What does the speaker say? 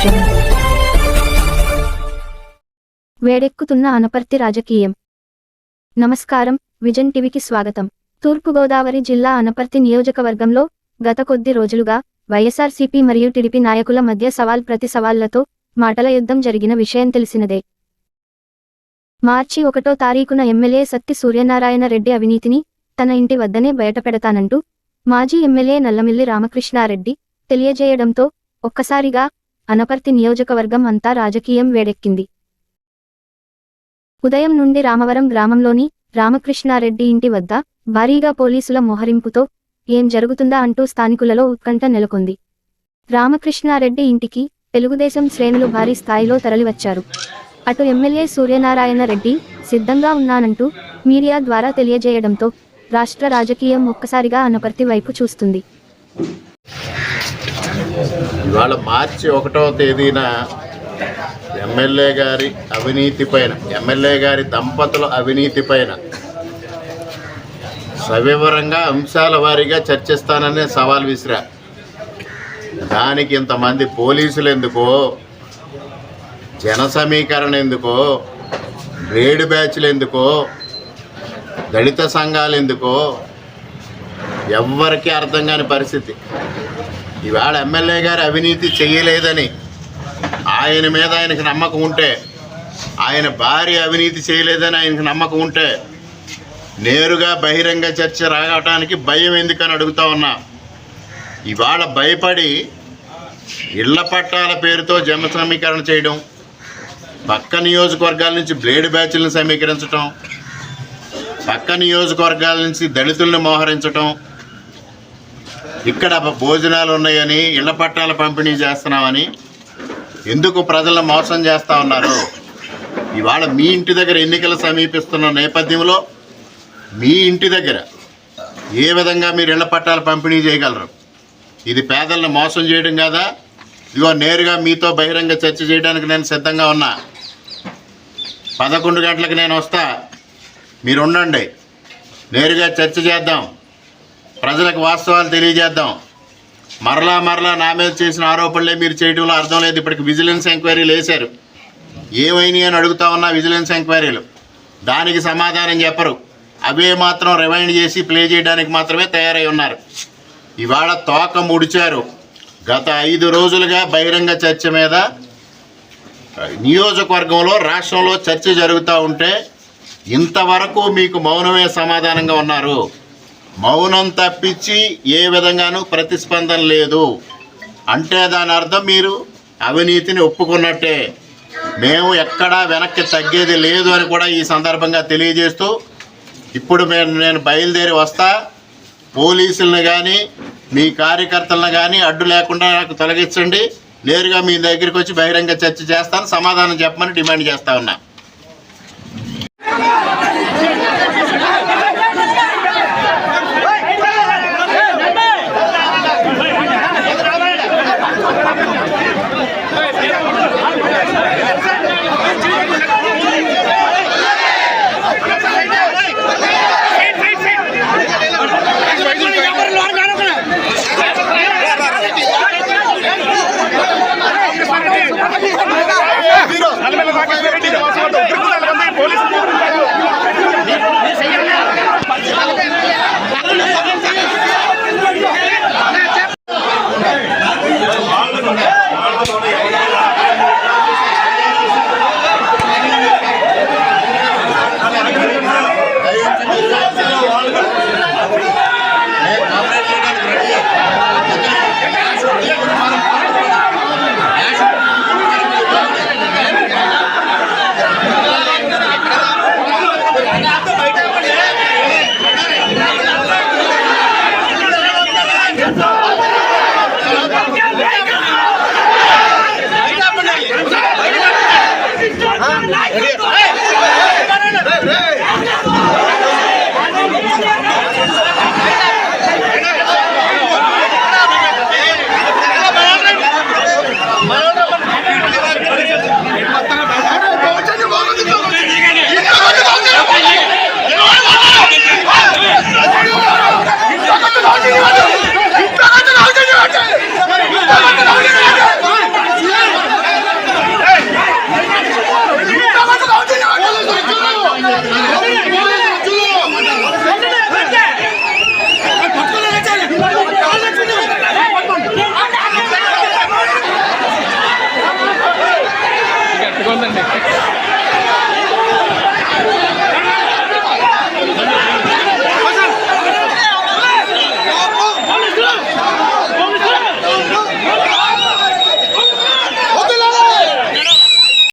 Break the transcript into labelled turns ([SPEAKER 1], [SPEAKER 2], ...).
[SPEAKER 1] Vision. వేడెక్కుతున్న Anaparthi రాజకీయం. నమస్కారం, vision టీవీకి స్వాగతం. తూర్పుగోదావరి జిల్లా అనపర్తి నియోజకవర్గంలో గత కొద్ది రోజులుగా వైఎస్ఆర్సీపీ మరియు టీడీపీ నాయకుల మధ్య సవాల్ ప్రతి సవాళ్లతో మాటల యుద్ధం జరిగిన విషయం తెలిసినదే. మార్చి 1వ తారీఖున ఎమ్మెల్యే సత్తి సూర్యనారాయణ రెడ్డి అవినీతిని తన ఇంటి వద్దనే బయటపెడతానంటూ మాజీ ఎమ్మెల్యే నల్లమిల్లి రామకృష్ణారెడ్డి తెలియజేయడంతో ఒక్కసారిగా అనపర్తి నియోజకవర్గం అంతా రాజకీయం వేడెక్కింది. ఉదయం నుండి రామవరం గ్రామంలోని రామకృష్ణారెడ్డి ఇంటి వద్ద భారీగా పోలీసుల మోహరింపుతో ఏం జరుగుతుందా అంటూ స్థానికులలో ఉత్కంఠ నెలకొంది. రామకృష్ణారెడ్డి ఇంటికి తెలుగుదేశం శ్రేణులు భారీ స్థాయిలో తరలివచ్చారు. అటు ఎమ్మెల్యే సూర్యనారాయణ రెడ్డి సిద్ధంగా ఉన్నానంటూ మీడియా ద్వారా తెలియజేయడంతో రాష్ట్ర రాజకీయం ఒక్కసారిగా అనపర్తి వైపు చూస్తుంది.
[SPEAKER 2] ఇవాళ మార్చి 1వ తేదీన ఎమ్మెల్యే గారి అవినీతి పైన, ఎమ్మెల్యే గారి దంపతుల అవినీతి పైన సవివరంగా అంశాల వారీగా చర్చిస్తాననే సవాల్ విసిరా. దానికి ఇంతమంది పోలీసులు ఎందుకో, జన సమీకరణ ఎందుకో, గ్రేడ్ బ్యాచ్లు ఎందుకో, దళిత సంఘాలు ఎందుకో ఎవ్వరికీ అర్థం కాని పరిస్థితి. ఇవాళ ఎమ్మెల్యే గారు అవినీతి చేయలేదని ఆయన మీద ఆయనకు నమ్మకం ఉంటే, ఆయన భార్య అవినీతి చేయలేదని ఆయనకు నమ్మకం ఉంటే నేరుగా బహిరంగ చర్చ రావడానికి భయం ఎందుకని అడుగుతా ఉన్నా. ఇవాళ భయపడి ఇళ్ల పట్టాల పేరుతో జన సమీకరణ చేయడం, పక్క నియోజకవర్గాల నుంచి బ్లేడ్ బ్యాచ్లను సమీకరించడం, పక్క నియోజకవర్గాల నుంచి దళితులను మోహరించడం, ఇక్కడ భోజనాలు ఉన్నాయని ఇళ్ల పట్టాల పంపిణీ చేస్తున్నామని ఎందుకు ప్రజలను మోసం చేస్తూ ఉన్నారు? ఇవాళ మీ ఇంటి దగ్గర ఎన్నికలు సమీపిస్తున్న నేపథ్యంలో మీ ఇంటి దగ్గర ఏ విధంగా మీరు ఇళ్ల పట్టాల పంపిణీ చేయగలరు? ఇది పేదలను మోసం చేయడం కాదా? ఇదిగో నేరుగా మీతో బహిరంగ చర్చ చేయడానికి నేను సిద్ధంగా ఉన్నా. 11 గంటలకు నేను వస్తా, మీరు ఉండండి. నేరుగా చర్చ చేద్దాం, ప్రజలకు వాస్తవాలు తెలియజేద్దాం. మరలా నా మీద చేసిన ఆరోపణలే మీరు చేయడంలో అర్థం లేదు. ఇప్పటికి విజిలెన్స్ ఎంక్వైరీలు వేశారు. ఏమైనాయి అని అడుగుతా ఉన్నా విజిలెన్స్ ఎంక్వైరీలు, దానికి సమాధానం చెప్పరు. అవే మాత్రం రివైండ్ చేసి ప్లే చేయడానికి మాత్రమే తయారై ఉన్నారు. ఇవాళ తోక ముడిచారు. గత 5 రోజులుగా బహిరంగ చర్చ మీద నియోజకవర్గంలో, రాష్ట్రంలో చర్చ జరుగుతూ ఉంటే ఇంతవరకు మీకు మౌనమే సమాధానంగా ఉన్నారు. మౌనం తప్పించి ఏ విధంగానూ ప్రతిస్పందన లేదు అంటే దాని అర్థం మీరు అవినీతిని ఒప్పుకున్నట్టే. మేము ఎక్కడా వెనక్కి తగ్గేది లేదు అని కూడా ఈ సందర్భంగా తెలియజేస్తూ, ఇప్పుడు నేను బయలుదేరి వస్తా. పోలీసులను కానీ మీ కార్యకర్తలను కానీ అడ్డు లేకుండా నాకు తొలగించండి. నేరుగా మీ దగ్గరికి వచ్చి బహిరంగ చర్చ చేస్తాను, సమాధానం చెప్పమని డిమాండ్ చేస్తా ఉన్నా.
[SPEAKER 3] Inter